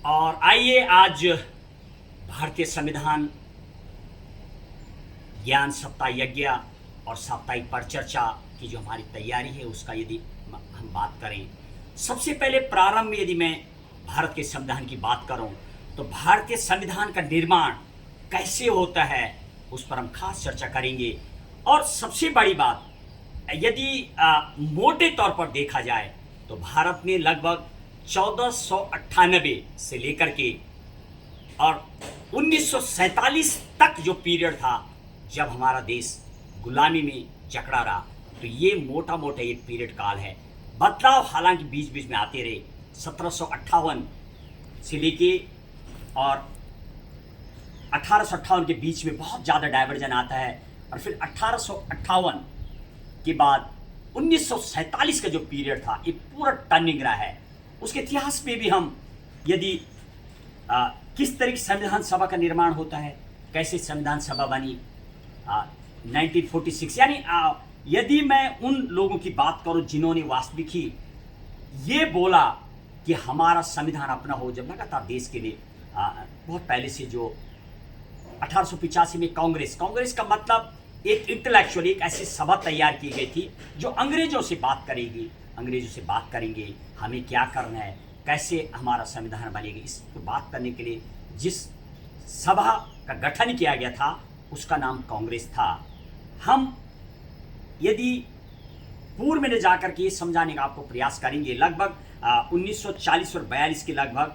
और आइए आज भारतीय संविधान ज्ञान सप्ताह यज्ञ और साप्ताहिक परिचर्चा की जो हमारी तैयारी है उसका यदि हम बात करें, सबसे पहले प्रारंभ में यदि मैं भारत के संविधान की बात करूं तो भारतीय संविधान का निर्माण कैसे होता है उस पर हम खास चर्चा करेंगे। और सबसे बड़ी बात, यदि मोटे तौर पर देखा जाए तो भारत में लगभग 1498 से लेकर के और 1947 तक जो पीरियड था जब हमारा देश गुलामी में जकड़ा रहा, तो ये मोटा मोटा एक पीरियड काल है। बदलाव हालांकि बीच बीच में आते रहे। 1758 से लेके और 1858 के बीच में बहुत ज़्यादा डाइवर्जन आता है, और फिर 1858 के बाद 1947 का जो पीरियड था ये पूरा टर्निंग रहा है। उसके इतिहास में भी हम यदि किस तरह की संविधान सभा का निर्माण होता है, कैसे संविधान सभा बनी 1946, यानी यदि मैं उन लोगों की बात करूं जिन्होंने वास्तविक ही ये बोला कि हमारा संविधान अपना हो, जब लगातार देश के लिए बहुत पहले से जो 1885 में कांग्रेस का मतलब एक इंटेलेक्चुअल, एक ऐसी सभा तैयार की गई थी जो अंग्रेजों से बात करेंगे हमें क्या करना है, कैसे हमारा संविधान बनेगा। इस पर बात करने के लिए जिस सभा का गठन किया गया था उसका नाम कांग्रेस था। हम यदि पूर्व में जाकर के ये समझाने का आपको प्रयास करेंगे, लगभग 1940 और 42 के लगभग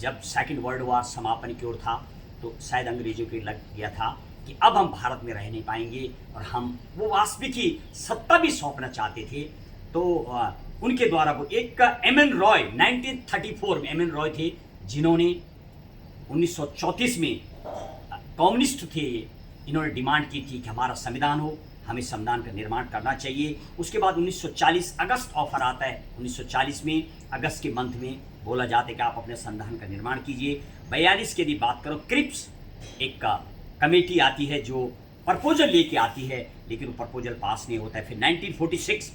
जब सेकेंड वर्ल्ड वॉर समापन की ओर था, तो शायद अंग्रेजों को लग गया था कि अब हम भारत में रह नहीं पाएंगे और हम वो वास्तविक ही सत्ता भी सौंपना चाहते थे। तो उनके द्वारा वो एक एम.एन. रॉय 1934 में एम.एन. रॉय थे जिन्होंने 1934 में कम्युनिस्ट थे, इन्होंने डिमांड की थी कि हमारा संविधान हो, हमें संविधान का निर्माण करना चाहिए। उसके बाद 1940 अगस्त ऑफर आता है। 1940 में अगस्त के मंथ में बोला जाता है कि आप अपने संविधान का निर्माण कीजिए। 42 की यदि बात करो, क्रिप्स एक कमेटी आती है जो प्रपोजल लेके आती है, लेकिन वो प्रपोजल पास नहीं होता है। फिर 1946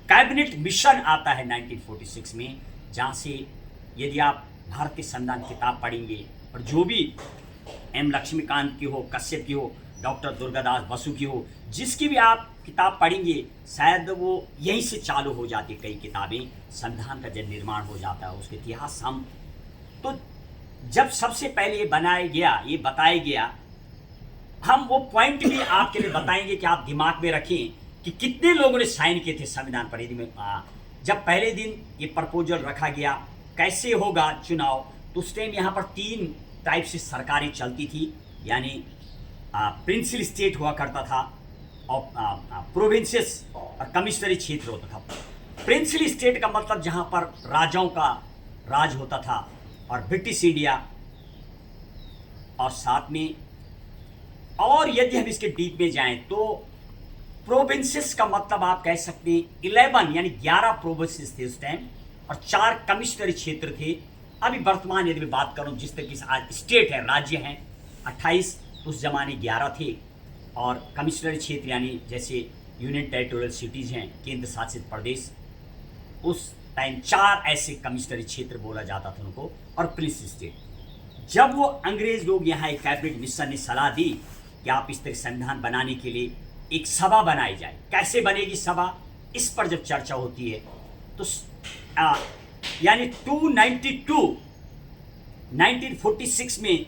कैबिनेट मिशन आता है 1946 में, जहाँ से यदि आप भारत के संविधान किताब पढ़ेंगे और जो भी एम लक्ष्मीकांत की हो, कश्यप की हो, डॉक्टर दुर्गादास बसु की हो, जिसकी भी आप किताब पढ़ेंगे शायद वो यहीं से चालू हो जाती। कई किताबें संविधान का जब निर्माण हो जाता है उसके इतिहास हम तो जब सबसे पहले ये बताया गया, हम वो पॉइंट भी आपके लिए बताएंगे कि आप दिमाग में रखें कि कितने लोगों ने साइन किए थे संविधान पर। यदि जब पहले दिन ये प्रपोजल रखा गया कैसे होगा चुनाव, तो उस टाइम यहाँ पर 3 टाइप से सरकारें चलती थी, यानी प्रिंसिपल स्टेट हुआ करता था और प्रोविंसेस और कमिश्नरी क्षेत्र होता था। प्रिंसिपल स्टेट का मतलब जहाँ पर राजाओं का राज होता था, और ब्रिटिश इंडिया, और साथ में और यदि हम इसके डीप में जाएं तो प्रोविंसेस का मतलब आप कह सकते हैं 11 यानी 11 प्रोविंसेस थे उस टाइम, और 4 कमिश्नरी क्षेत्र थे। अभी वर्तमान यदि मैं बात करूं जिस तरीके से आज स्टेट है, राज्य हैं 28, उस जमाने 11 थे, और कमिश्नरी क्षेत्र यानी जैसे यूनियन टेरिटोरियल सिटीज़ हैं, केंद्र शासित प्रदेश, उस टाइम 4 ऐसे कमिश्नरी क्षेत्र बोला जाता था उनको, और प्रिंस स्टेट। जब वो अंग्रेज लोग यहाँ एक कैबिनेट मिशन ने सलाह दी कि आप इस तरह संविधान बनाने के लिए एक सभा बनाई जाए, कैसे बनेगी सभा, इस पर जब चर्चा होती है तो यानी 1946 में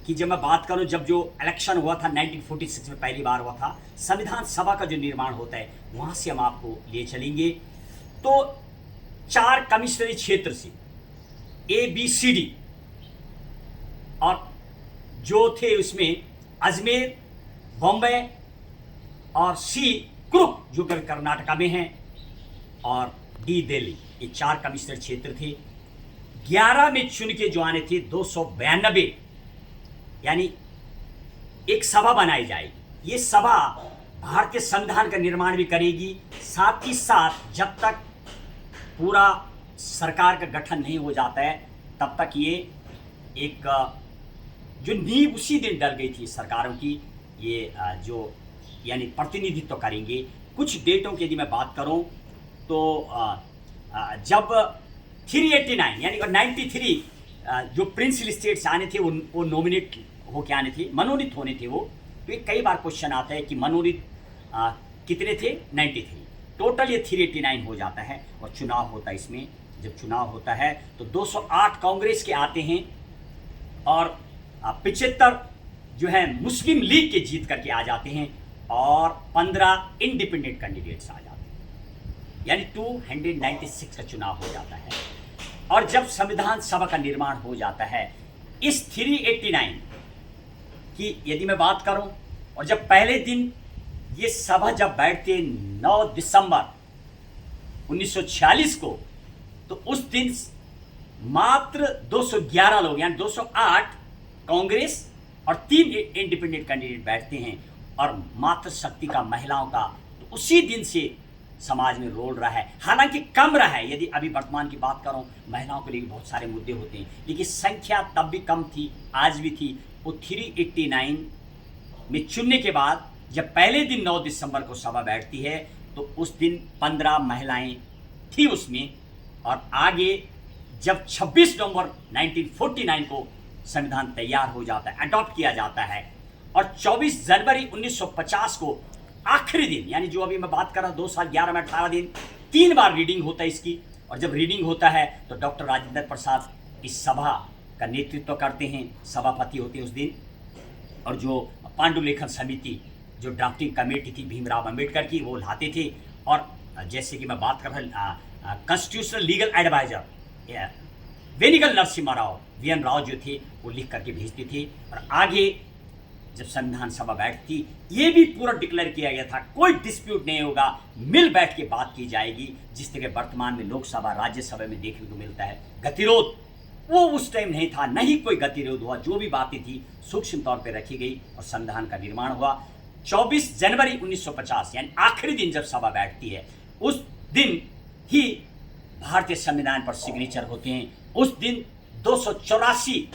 कि जब मैं बात करूं, जब जो इलेक्शन हुआ था 1946 में पहली बार हुआ था, संविधान सभा का जो निर्माण होता है वहां से हम आपको ले चलेंगे। तो 4 कमिश्नरी क्षेत्र से ABCD, और जो थे उसमें अजमेर, बॉम्बे, और C कुरुक जो कर्नाटका में हैं, और D दिल्ली, ये 4 कमिश्नर क्षेत्र थे। 11 में चुन के जो आने थे 292, यानी एक सभा बनाई जाएगी। ये सभा भारतीय संविधान का निर्माण भी करेगी, साथ ही साथ जब तक पूरा सरकार का गठन नहीं हो जाता है तब तक ये एक जो नींव उसी दिन डल गई थी सरकारों की, ये जो यानी प्रतिनिधित्व करेंगे। कुछ डेटों की यदि मैं बात करूं तो जब 389 यानी 93 जो प्रिंसिपल स्टेट्स आने थे वो नॉमिनेट होके आने थे, मनोनीत होने थे वो। तो ये कई बार क्वेश्चन आता है कि मनोनीत कितने थे? 93। टोटल ये 389 हो जाता है। और चुनाव होता है इसमें, जब चुनाव होता है तो 208 कांग्रेस के आते हैं और 75 जो है मुस्लिम लीग के जीत करके आ जाते हैं और 15 इंडिपेंडेंट कैंडिडेट्स आ जाते हैं, यानी 296 का चुनाव हो जाता है। और जब संविधान सभा का निर्माण हो जाता है, इस 389 की यदि मैं बात करूं, और जब पहले दिन ये सभा जब बैठते 9 दिसंबर 1946 को, तो उस दिन मात्र 211 लोग यानी 208 कांग्रेस और 3 इंडिपेंडेंट कैंडिडेट बैठते हैं और मात्र शक्ति का महिलाओं का तो उसी दिन से समाज में रोल रहा है। हालांकि कम रहा है, यदि अभी वर्तमान की बात करूं, महिलाओं के लिए बहुत सारे मुद्दे होते हैं, लेकिन संख्या तब भी कम थी, आज भी थी। वो 389 में चुनने के बाद जब पहले दिन 9 दिसंबर को सभा बैठती है तो उस दिन 15 महिलाएं थी उसमें। और आगे जब 26 नवंबर 1949 को संविधान तैयार हो जाता है, अडॉप्ट किया जाता है, और 24 जनवरी 1950 को आखिरी दिन, यानी जो अभी मैं बात कर रहा हूँ 2 साल 11 में 18 दिन, 3 बार रीडिंग होता है इसकी। और जब रीडिंग होता है तो डॉक्टर राजेंद्र प्रसाद इस सभा का नेतृत्व करते हैं, सभापति होते हैं उस दिन। और जो पांडुलेखन समिति, जो ड्राफ्टिंग कमेटी थी भीमराव अंबेडकर की, वो लाते थे। और जैसे कि मैं बात कर रहा constitutional legal adviser Venigalla Narasimha Rao, VN Rao जो थे, वो लिख करके भेजते थे। और आगे जब संविधान सभा बैठती, ये भी पूरा डिक्लेयर किया गया था कोई डिस्प्यूट नहीं होगा, मिल बैठ के बात की जाएगी, जिस तरह वर्तमान में लोकसभा राज्यसभा में देखने को मिलता है गतिरोध, वो उस टाइम नहीं था, नहीं कोई गतिरोध हुआ। जो भी बातें थी सूक्ष्म तौर पर रखी गई और संविधान का निर्माण हुआ। 24 जनवरी 1950 यानी आखिरी दिन जब सभा बैठती है, उस दिन ही भारतीय संविधान पर सिग्नेचर होते हैं। उस दिन 284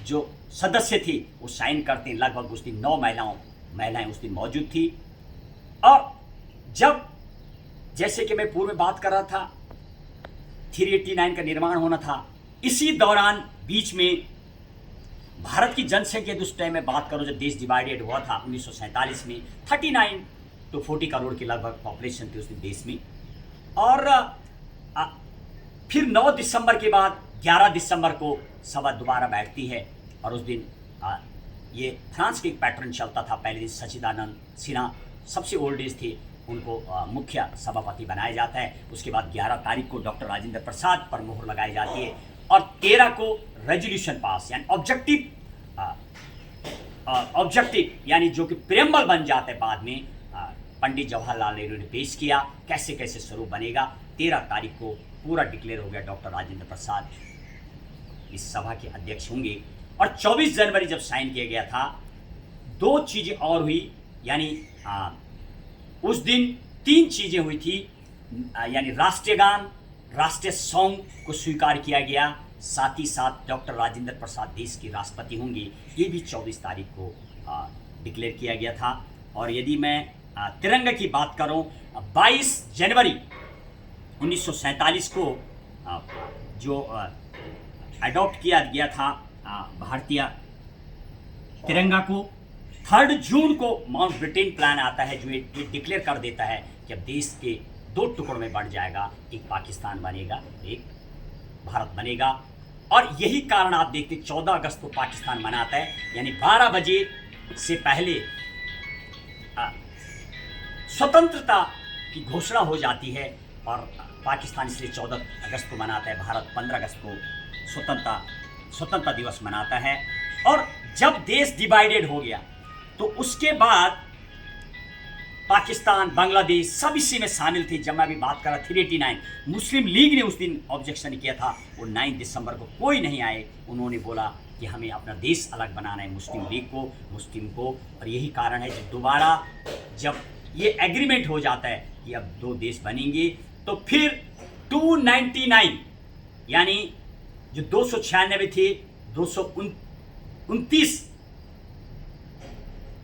जो सदस्य थे वो साइन करते हैं। लगभग उस दिन 9 महिलाएं उस दिन मौजूद थी। और जब, जैसे कि मैं पूर्व में बात कर रहा था, 389 का निर्माण होना था, इसी दौरान बीच में भारत की जनसंख्या उस टाइम में बात करो, जब देश डिवाइडेड हुआ था 1947 में, 39 to 40 करोड़ के लगभग पॉपुलेशन थी उस दिन देश में। और फिर 9 दिसंबर के बाद 11 दिसंबर को सभा दोबारा बैठती है। और उस दिन ये फ्रांस के एक पैटर्न चलता था। पहले दिन सच्चिदानंद सिन्हा सबसे ओल्ड एज थे, उनको मुख्य सभापति बनाया जाता है। उसके बाद 11 तारीख को डॉक्टर राजेंद्र प्रसाद पर मोहर लगाई जाती है और 13 को रेजोल्यूशन पास, यानी ऑब्जेक्टिव यानी जो कि प्रेम्बल बन जाता है बाद में, पंडित जवाहरलाल नेहरू ने पेश किया कैसे कैसे स्वरूप बनेगा। 13 तारीख को पूरा डिक्लेयर हो गया, डॉक्टर राजेंद्र प्रसाद इस सभा के अध्यक्ष होंगे। और 24 जनवरी जब साइन किया गया था, 2 चीज़ें और हुई, यानी उस दिन 3 चीज़ें हुई थी, यानी राष्ट्रीय गान, राष्ट्रीय सॉन्ग को स्वीकार किया गया, साथ ही साथ डॉक्टर राजेंद्र प्रसाद देश के राष्ट्रपति होंगे, ये भी 24 तारीख को डिक्लेयर किया गया था। और यदि मैं तिरंगा की बात करूं, 22 जनवरी 1947 को जो अडॉप्ट किया गया था भारतीय तिरंगा को, 3 जून को माउंटबेटन प्लान आता है जो ये डिक्लेयर कर देता है कि अब देश के 2 टुकड़ों में बढ़ जाएगा, एक पाकिस्तान बनेगा, एक भारत बनेगा। और यही कारण आप देखते 14 अगस्त को पाकिस्तान मनाता है, यानी 12 बजे से पहले स्वतंत्रता की घोषणा हो जाती है। और पाकिस्तान इसलिए 14 अगस्त को मनाता है, भारत 15 अगस्त को स्वतंत्रता दिवस मनाता है। और जब देश डिवाइडेड हो गया तो उसके बाद पाकिस्तान, बांग्लादेश सब इसी में शामिल थे। जब मैं अभी बात कर रहा 389, मुस्लिम लीग ने उस दिन ऑब्जेक्शन किया था, वो 9 दिसंबर को कोई नहीं आए, उन्होंने बोला कि हमें अपना देश अलग बनाना है, मुस्लिम लीग को, मुस्लिम को। और यही कारण है कि दोबारा जब ये एग्रीमेंट हो जाता है कि अब 2 देश बनेंगे, तो फिर 299 यानी जो 296 थे, 229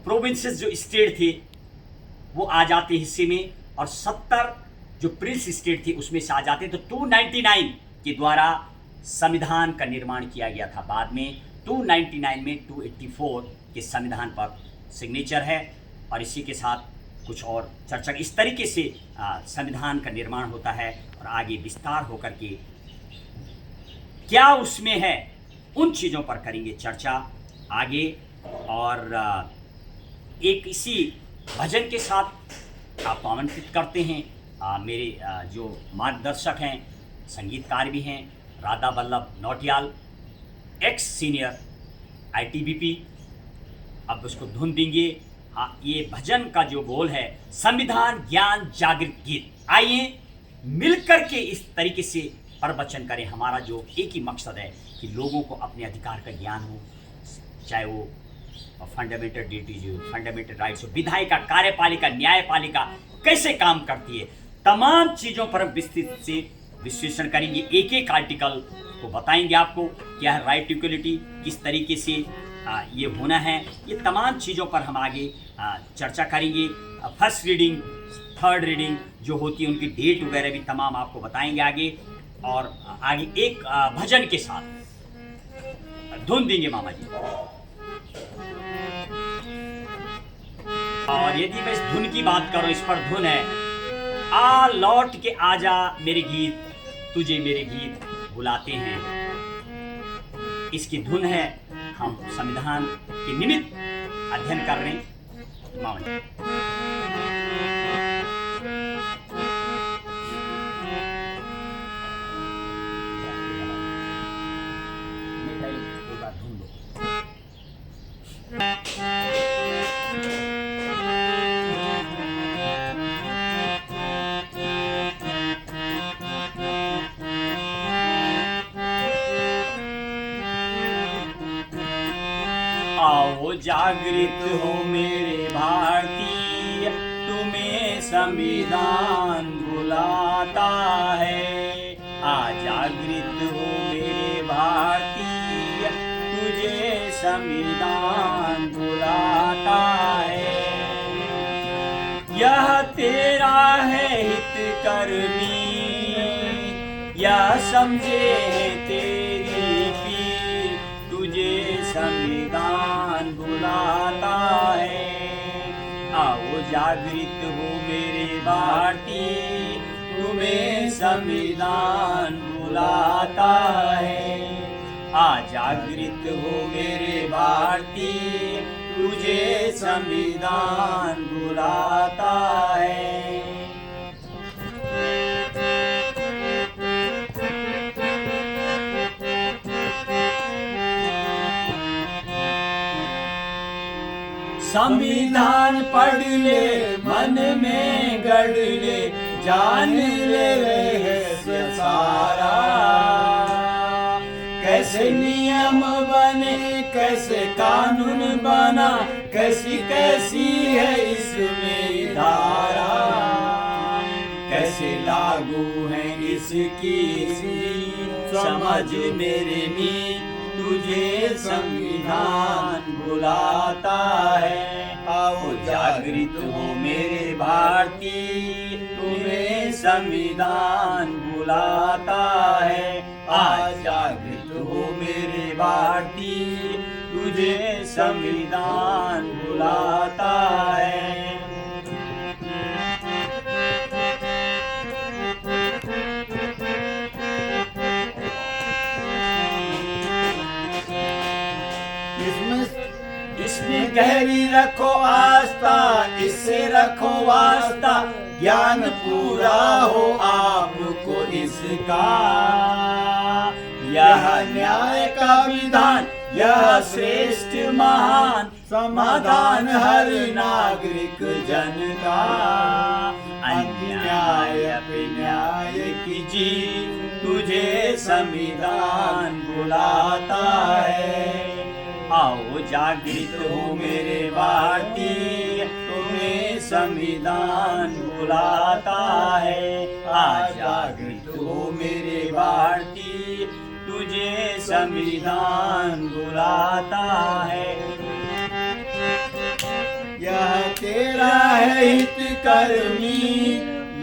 प्रोविंसेस जो स्टेट थे वो आ जाते हिस्से में, और 70 जो प्रिंस स्टेट थी उसमें से आ जाते। तो 299 के द्वारा संविधान का निर्माण किया गया था। बाद में 299 में 284 के संविधान पर सिग्नेचर है और इसी के साथ कुछ और चर्चा इस तरीके से संविधान का निर्माण होता है और आगे विस्तार होकर के क्या उसमें है उन चीज़ों पर करेंगे चर्चा आगे। और एक इसी भजन के साथ आपको आमंत्रित करते हैं मेरे जो मार्गदर्शक हैं, संगीतकार भी हैं, Radha Vallabh Nautiyal, x senior ITBP। अब उसको धुन देंगे। हाँ, ये भजन का जो बोल है, संविधान ज्ञान जागृत गीत। आइए मिलकर के इस तरीके से प्रवचन करें। हमारा जो एक ही मकसद है कि लोगों को अपने अधिकार का ज्ञान हो, चाहे वो फंडामेंटल ड्यूटीज हो, फंडामेंटल राइट्स हो, विधायिका, कार्यपालिका, न्यायपालिका कैसे काम करती है, तमाम चीज़ों पर विस्तृत से विश्लेषण करेंगे। एक एक आर्टिकल को बताएंगे आपको क्या है राइट टू इक्वलिटी, किस तरीके से ये होना है, ये तमाम चीज़ों पर हम आगे चर्चा करेंगे। फर्स्ट रीडिंग, थर्ड रीडिंग जो होती है उनकी डेट वगैरह भी तमाम आपको बताएंगे आगे। और आगे एक भजन के साथ धुन देंगे मामा जी। और यदि मैं इस धुन की बात करूं, इस पर धुन है, आ लौट के आजा मेरे गीत, तुझे मेरे गीत बुलाते हैं। इसकी धुन है। हम संविधान के निमित्त अध्ययन कर रहे हैं मामा जी। आओ जागृत हो मेरे भारतीय, तुम्हें संविधान बुलाता है। आ जागृत हो मेरे भारतीय, तुझे संविधान बुलाता है। यह तेरा है हित कर्मी, यह समझे है तेरी पीर, तुझे संविधान बुलाता है। आओ जागृत हो मेरे भारतीय, तुम्हें संविधान बुलाता है। आ जागृत हो मेरे भारतीय, तुझे संविधान बुलाता है। संविधान पढ़ ले, मन में गढ़ ले, जान ले रहस्य सारा। कैसे नियम बने, कैसे कानून बना, कैसी कैसी है इसमें धारा। कैसे लागू है इसकी समझ मेरे मीत, तुझे संविधान बुलाता है। आओ जागृत हो मेरे भारतीय, तुम्हें संविधान बुलाता है। आज जागृत हो मेरे भारतीय, तुझे संविधान बुलाता है। इसमें गहरी रखो आस्था, इससे रखो वास्ता, ज्ञान पूरा हो आपको इसका। यह न्याय का विधान, यह श्रेष्ठ महान समाधान हर नागरिक जन का। अन्याय अन्याय की जीत, तुझे संविधान बुलाता है। आओ जागृत हो मेरे भारतीय, तुम्हें संविधान बुलाता है। आज जागृत हो मेरे भारतीय, तुझे संविधान बुलाता है। यह तेरा है हित कर्मी,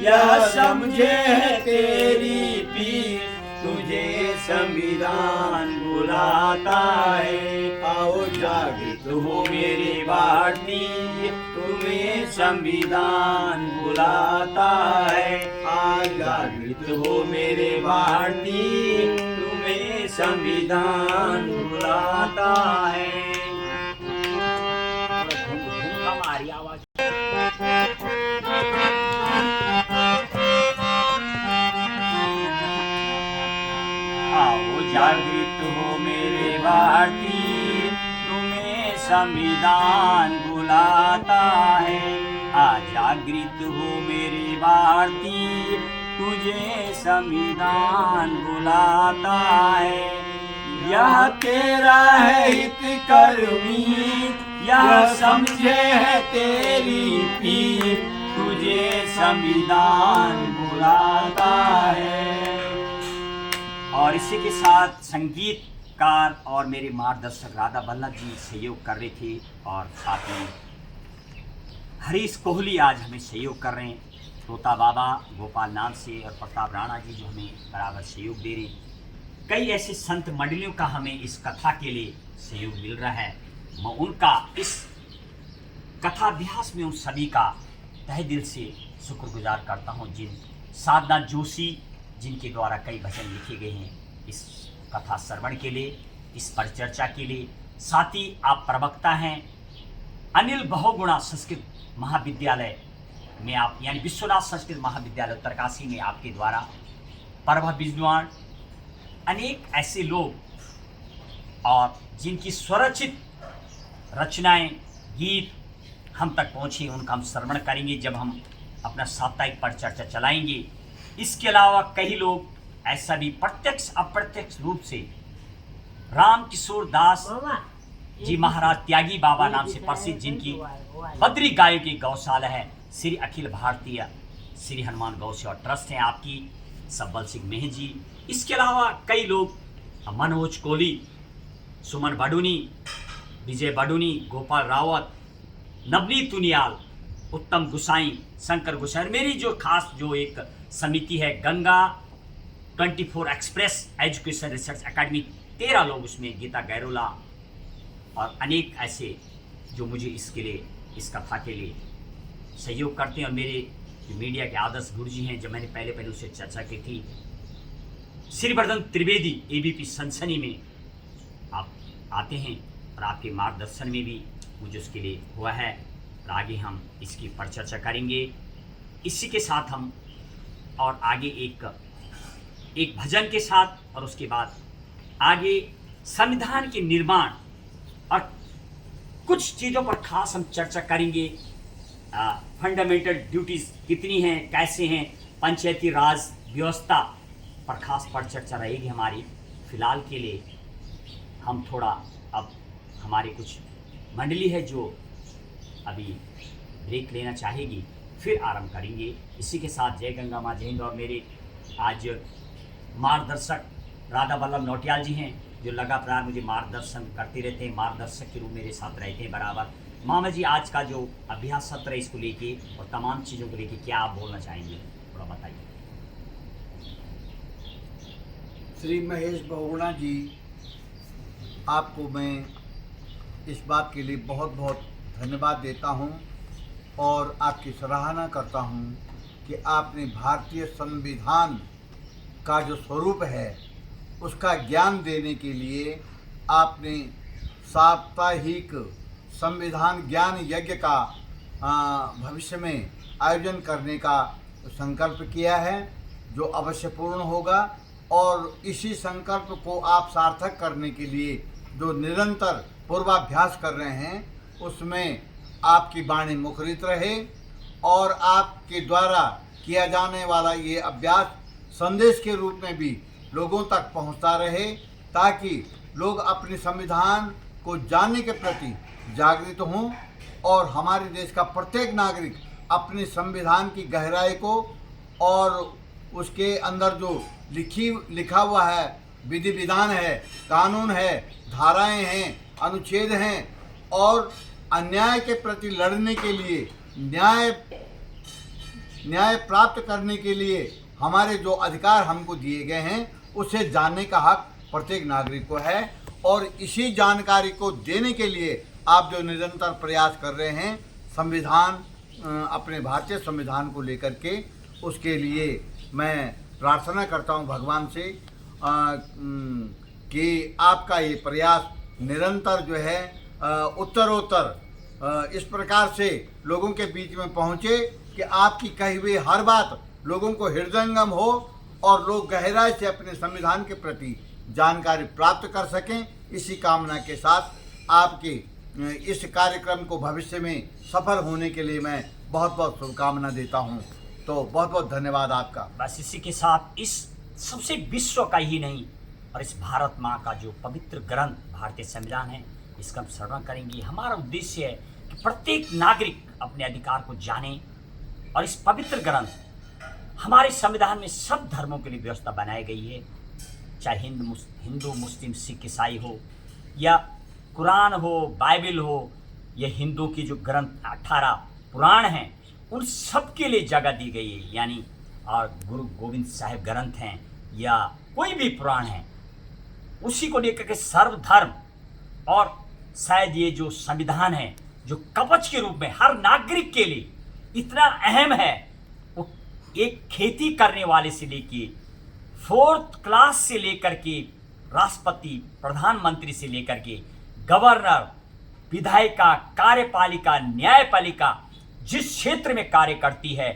यह समझे है तेरी पीर, तुझे संविधान बुलाता है। आओ जागृत हो मेरे भारतीय, तुम्हें संविधान बुलाता है। आज जागृत हो मेरे भारतीय, तुम्हें संविधान बुलाता है। हमारी आवाज जागृत हो मेरे भारतीय, तुम्हें संविधान बुलाता है। जागृत हो मेरे भारतीय, तुझे संविधान बुलाता है। यह तेरा है हित कर्मी, यह समझे है तेरी पीर, तुझे संविधान बुलाता है। और इसी के साथ संगीतकार और मेरे मार्गदर्शक राधा बल्लभ जी सहयोग कर रहे थे, और साथ में हरीश कोहली आज हमें सहयोग कर रहे हैं, तोता बाबा गोपाल नाम से, और प्रताप राणा जी जो हमें बराबर सहयोग दे रहे हैं। कई ऐसे संत मंडलियों का हमें इस कथा के लिए सहयोग मिल रहा है। मैं उनका इस कथाभ्यास में उन सभी का तहे दिल से शुक्रगुजार करता हूँ। जिन साधना जोशी जिनके द्वारा कई भजन लिखे गए हैं इस कथा श्रवण के लिए, इस परिचर्चा के लिए। साथ ही आप प्रवक्ता हैं अनिल बहुगुणा संस्कृत महाविद्यालय में, आप यानी विश्वनाथ संस्कृत महाविद्यालय उत्तरकाशी में आपके द्वारा परभा विद्वान अनेक ऐसे लोग और जिनकी स्वरचित रचनाएं गीत हम तक पहुँचे, उनका हम श्रवण करेंगे जब हम अपना साप्ताहिक परिचर्चा चलाएंगे। इसके अलावा कई लोग ऐसा भी प्रत्यक्ष अप्रत्यक्ष रूप से राम किशोर दास जी महाराज त्यागी बाबा नाम से प्रसिद्ध, जिनकी बद्री गायों की गौशाला है, श्री अखिल भारतीय श्री हनुमान गौ सेवा ट्रस्ट है आपकी, सब्बल सिंह मेह जी। इसके अलावा कई लोग मनोज कोहली, सुमन बडूनी, विजय बडूनी, गोपाल रावत, नवनीत तुनियाल, उत्तम गुसाई, शंकर गुसाई। मेरी जो खास जो एक समिति है Ganga 24 express education research academy, 13 लोग उसमें, गीता गैरोला और अनेक ऐसे जो मुझे इसके लिए, इस कथा के लिए सहयोग करते हैं। और मेरे जो मीडिया के आदर्श गुरु जी हैं, जो मैंने पहले उससे चर्चा की थी, श्रीवर्धन त्रिवेदी एबीपी सनसनी में आप आते हैं और आपके मार्गदर्शन में भी मुझे उसके लिए हुआ है, और आगे हम इसकी परिचर्चा करेंगे। इसी के साथ हम और आगे एक भजन के साथ, और उसके बाद आगे संविधान के निर्माण और कुछ चीज़ों पर खास हम चर्चा करेंगे। फंडामेंटल ड्यूटीज़ कितनी हैं, कैसे हैं, पंचायती राज व्यवस्था पर खास पर चर्चा रहेगी हमारी। फिलहाल के लिए हम थोड़ा, अब हमारी कुछ मंडली है जो अभी ब्रेक लेना चाहेगी, फिर आरंभ करेंगे। इसी के साथ जय गंगा माँ जय हिंद। और मेरे आज मार्गदर्शक राधा बल्लभ नौटियाल जी हैं, जो लगातार मुझे मार्गदर्शन करते रहते हैं, मार्गदर्शक के रूप मेरे साथ रहते हैं बराबर। मामा जी, आज का जो अभ्यास सत्र है इसको लेके और तमाम चीज़ों को लेके क्या आप बोलना चाहेंगे, थोड़ा बताइए। श्री महेश बहुगुणा जी, आपको मैं इस बात के लिए बहुत बहुत धन्यवाद देता हूं और आपकी सराहना करता हूं कि आपने भारतीय संविधान का जो स्वरूप है उसका ज्ञान देने के लिए आपने साप्ताहिक संविधान ज्ञान यज्ञ का भविष्य में आयोजन करने का संकल्प किया है, जो अवश्य पूर्ण होगा। और इसी संकल्प को आप सार्थक करने के लिए जो निरंतर पूर्वाभ्यास कर रहे हैं, उसमें आपकी वाणी मुखरित रहे और आपके द्वारा किया जाने वाला ये अभ्यास संदेश के रूप में भी लोगों तक पहुंचता रहे, ताकि लोग अपने संविधान को जानने के प्रति जागृत हों और हमारे देश का प्रत्येक नागरिक अपने संविधान की गहराई को और उसके अंदर जो लिखा हुआ है, विधि विधान है, कानून है, धाराएं हैं, अनुच्छेद हैं और अन्याय के प्रति लड़ने के लिए, न्याय प्राप्त करने के लिए हमारे जो अधिकार हमको दिए गए हैं उसे जानने का हक प्रत्येक नागरिक को है। और इसी जानकारी को देने के लिए आप जो निरंतर प्रयास कर रहे हैं संविधान, अपने भारतीय संविधान को लेकर के, उसके लिए मैं प्रार्थना करता हूं भगवान से कि आपका ये प्रयास निरंतर जो है उत्तरोत्तर इस प्रकार से लोगों के बीच में पहुंचे कि आपकी कही हुई हर बात लोगों को हृदयंगम हो और लोग गहराई से अपने संविधान के प्रति जानकारी प्राप्त कर सकें। इसी कामना के साथ आपके इस कार्यक्रम को भविष्य में सफल होने के लिए मैं बहुत बहुत शुभकामना देता हूं। तो बहुत बहुत धन्यवाद आपका। बस इसी के साथ इस सबसे विश्व का ही नहीं और इस भारत माँ का जो पवित्र ग्रंथ भारतीय संविधान है, इसका हम श्रवण करेंगे। हमारा उद्देश्य है कि प्रत्येक नागरिक अपने अधिकार को जाने और इस पवित्र ग्रंथ, हमारे संविधान में सब धर्मों के लिए व्यवस्था बनाई गई है, चाहे हिंदू मुस्लिम सिख ईसाई हो या कुरान हो, बाइबल हो, या हिंदू की जो ग्रंथ 18 पुराण हैं, उन सब के लिए जगह दी गई है। यानी और गुरु गोविंद साहिब ग्रंथ हैं या कोई भी पुराण है, उसी को लेकर के सर्वधर्म, और शायद ये जो संविधान है जो कवच के रूप में हर नागरिक के लिए इतना अहम है, वो एक खेती करने वाले से लेके 4th क्लास से लेकर के राष्ट्रपति, प्रधानमंत्री से लेकर के गवर्नर, विधायिका, कार्यपालिका, न्यायपालिका जिस क्षेत्र में कार्य करती है,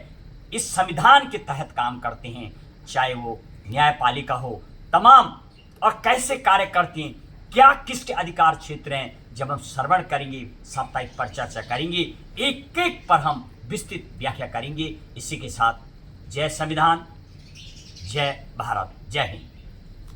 इस संविधान के तहत काम करते हैं, चाहे वो न्यायपालिका हो, तमाम और कैसे कार्य करते हैं, क्या किसके अधिकार क्षेत्र हैं, जब हम श्रवण करेंगे, साप्ताहिक पर चर्चा करेंगे, एक एक पर हम विस्तृत व्याख्या करेंगे। इसी के साथ जय संविधान, जय भारत, जय हिंद।